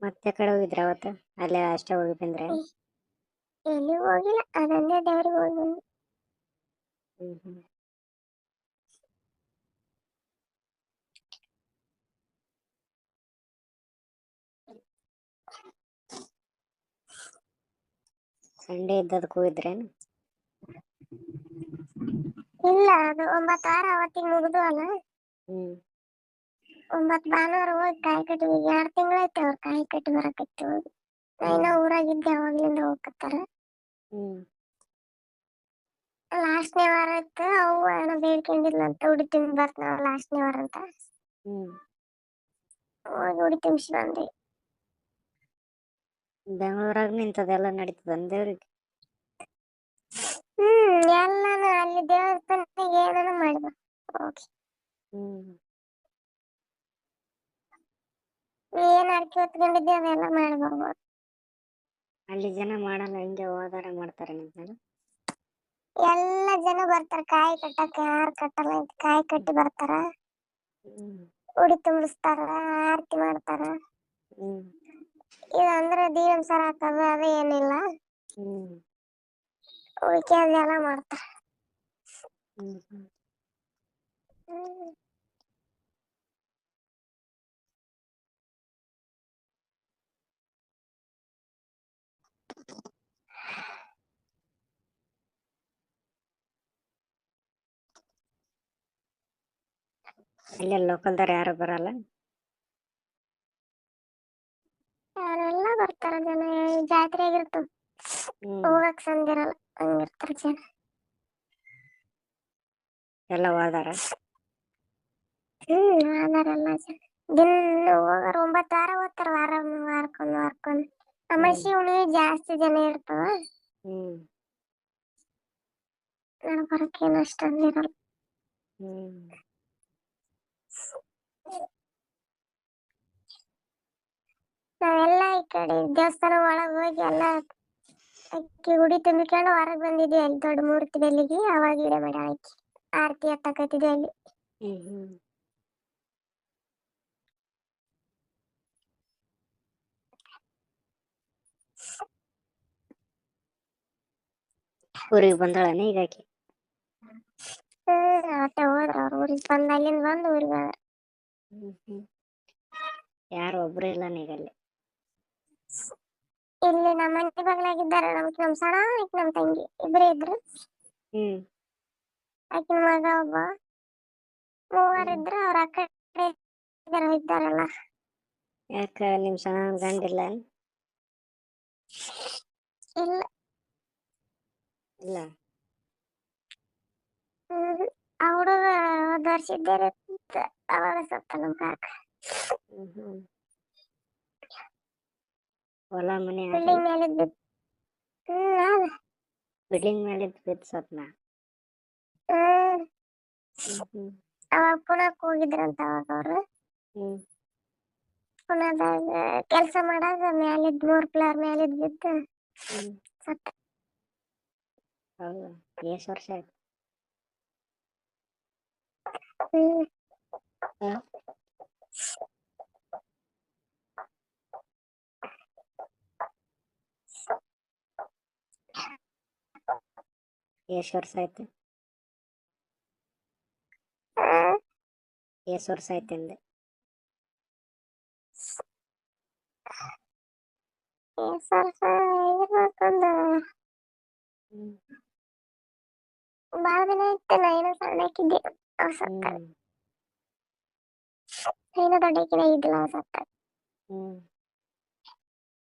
ಮತ್ತೆ ಕಡೆ ಹೋಗಿದ್ರ ಅವತ್ತು? ಅಲ್ಲೇ ಅಷ್ಟೇ ಹೋಗಿ ಬಂದ್ರೆ? ಎಲ್ಲಿ ಹೋಗಿಲ್ಲ, ಅದೊಂದೇ ದೇವ್ರಿಗೆ ಹೋಗಿ ಬಂದ್ವಿ. ಹ್ಮ್. ಸಂಡೇ ಇದ್ದದಕ್ಕೆ ಹೋಗಿದ್ರೇನು? ಇಲ್ಲ, ಅದು 9 ವಾರ ಅವತ್ತಿಗೆ ಮುಗಿದು ಅಲ್ಲ. 9 ಭಾನುವಾರ ಹೋಗಿ ಕಾಯಿ ಕಟ್ಟಿ 2 ತಿಂಗಳಾಯ್ತು ಅವ್ರು ಕಾಯಿ ಕಟ್ಟಿ ಬರಕತ್ತಿ ಹೋಗಿ. ನಾ ಊರಾಗಿದ್ದೆ, ಅವಾಗ್ಲಿಂದ ಹೋಗಕತ್ತಾರ. ಲಾಸ್ಟ್ನೇ ವಾರ ಇತ್ತು, ಅವು ಏನೋ ಬೇಡ್ಕೊಂಡಿದ್ಲಂತ ಉಡಿ ತುಂಬಿ ಬರ್ತಾವ ಲಾಸ್ಟ್ನೇ ವಾರ ಅಂತ. ಹೋಗಿ ಉಡಿ ತುಂಬಿಸಿ ಬಂದ್ವಿ. ಬೆಂಗಳೂರಾಗ ನಿಂತದೆಲ್ಲ ನಡೀತದ ದೇವ್ರಿಗೆ? ಎಲ್ಲಾನು ಅಲ್ಲಿ ದೇವಸ್ಥಾನಕ್ಕೆ ಏನೇನೋ ಮಾಡ್ಬೋದು ಹೋಗಿ. ಏನ್ ಅರ್ಕೆ ಹೊತ್ಕೊಂಡಿದ್ದೆ ಅದೆಲ್ಲ ಮಾಡಿ ಬರ್ಬೋದು. ಅಲ್ಲಿ ಜನ ಮಾಡಲ್ಲ, ಹಿಂಗೆ ಹೋದಾರ ಮಾಡ್ತಾರೆ ನಿಂತ? ಎಲ್ಲ ಜನ ಬರ್ತಾರ ಕಾಯಿ ಕಟ್ಟಕ್ಕೆ, ಯಾರು ಕಟ್ಟಲ್ಲ, ಕಾಯಿ ಕಟ್ಟಿ ಬರ್ತಾರ, ಉಡಿ ತುಂಬಿಸ್ತಾರ, ಆರತಿ ಮಾಡ್ತಾರ. ಇದಂದ್ರೆ ದೀವನ್ ಸರ ಹಾಕೋದು ಅದೇ ಏನಿಲ್ಲ, ಉಳಿಕೆ ಅದೆಲ್ಲ ಮಾಡ್ತಾರ. ಅಲ್ಲೇ ಲೋಕಲ್ದಾರ ಯಾರು ಬರಲ್ಲ? ಯಾರೆಲ್ಲ ಬರ್ತಾರ ಜನ, ಜಾತ್ರೆ ಆಗಿರ್ತದ, ಹೋಗಕ್ ಸಂದಿರಲ್ಲ, ಹಂಗಿರ್ತಾರ ಜನ. ಎಲ್ಲ ಹೋದಾರ? ಹೋದಾರೆಲ್ಲ ಜನ. ದಿನ ಹೋಗಾರ 9 ವಾರ ಹೋಗ್ತಾರ, ವಾರಕ್ಕೊಂದು. ಅಮಾಸಿ ಹುಣ್ಣಿಮೆ ಜಾಸ್ತಿ ಜನ ಇರ್ತವ. ಬರಕೇನು ಅಷ್ಟೊಂದಿರಲ್ಲ. ನಾವೆಲ್ಲ ಈ ಕಡೆ ದೇವಸ್ಥಾನ ಒಳಗೆ ಹೋಗಿ ಎಲ್ಲ ಅಕ್ಕಿ ಉಡಿ ತುಂಬಿಕೊಂಡು ಹೊರಗೆ ಬಂದಿದ್ವಿ. ಅಲ್ಲಿ ದೊಡ್ಡ ಮೂರ್ತಿ ಬೆಲ್ಲಿಗೆ ಅವಾಗ ಇಡೆ ಮಾಡಿ ಅಕ್ಕಿ ಆರತಿ ಎತ್ತಕತ್ತಿದ್ವಿ ಅಲ್ಲಿ. ಊರಿಗೆ ಬಂದಾಳನ ಈಗ ಆಕಿ? ಅವತ್ತೆ ಹೋದ್ರ ಅವ್ರ ಊರಿಗೆ ಬಂದು, ಅಲ್ಲಿಂದ ಬಂದು ಊರಿಗೆ ಹೋದ್ರ. ಯಾರು ಒಬ್ರು ಇಲ್ಲ ನೀಗಲ್ಲಿ? ಇಲ್ಲಿ ನಮ್ಮ ಮನೆ ಬಗ್ಲಾಗಿದ್ದಾರೆ, ನಮ್ ಸಣ ನಮ್ ತಂಗಿ ಇಬ್ಬರೇ ಇದ್ರು. ಆಕಿನ ಮಗ ಒಬ್ಬ, 3 ಇದ್ರು. ಅವ್ರ ಅಕ್ಕ ಇದ್ದಾರಲ್ಲ. ಯಾಕ ನಿಮ್ ಸಣ್ಣ ಗಂಡಿಲ್ಲ? ಇಲ್ಲ. ಆ ಹುಡುಗ ಹೋದ ವರ್ಷ ಇದ್ದೇನೆ ಅವಾಗ ಸತ್ತ ನಮ್ ಕಾಕ. ಹೊಲ ಮನೆ ಬಿಲ್ಡಿಂಗ್ ಮೇಲೆ ಬಿದ್ದು. ಬಿಲ್ಡಿಂಗ್ ಮೇಲೆ ಬಿದ್ದು ಸತ್ನ? ಅವಾಗ ಪುಣಕ್ ಹೋಗಿದ್ರಂತ ಅವಾಗ ಅವ್ರು. ಪುಣಾದಾಗ ಕೆಲ್ಸ ಮಾಡಾಗ ಮ್ಯಾಲಿದ್ 3 ಫ್ಲೋರ್ ಮ್ಯಾಲಿದ್ ಬಿದ್ದು ಸತ್ತ. ಹೌದಾ? ಎಷ್ಟು ವರ್ಷ ಆಯ್ತು? ಎಷ್ಟು ವರ್ಷ ಆಯ್ತು? ಎಷ್ಟು ವರ್ಷ ಆಯ್ತು ಅಂದೆ? ಬಾಳ ದಿನ ಇತ್ತು, ನಾ ಏನೋ ಸಣ್ಣಕ್ಕಿದ್ದೆ ಅವ್ರು ಸತ್ತ. ಏನೋ ದೊಡ್ಡಕ್ಕಿನ ಇದ್ದಿಲ್ಲ ಅವ್ರು ಸತ್ತ.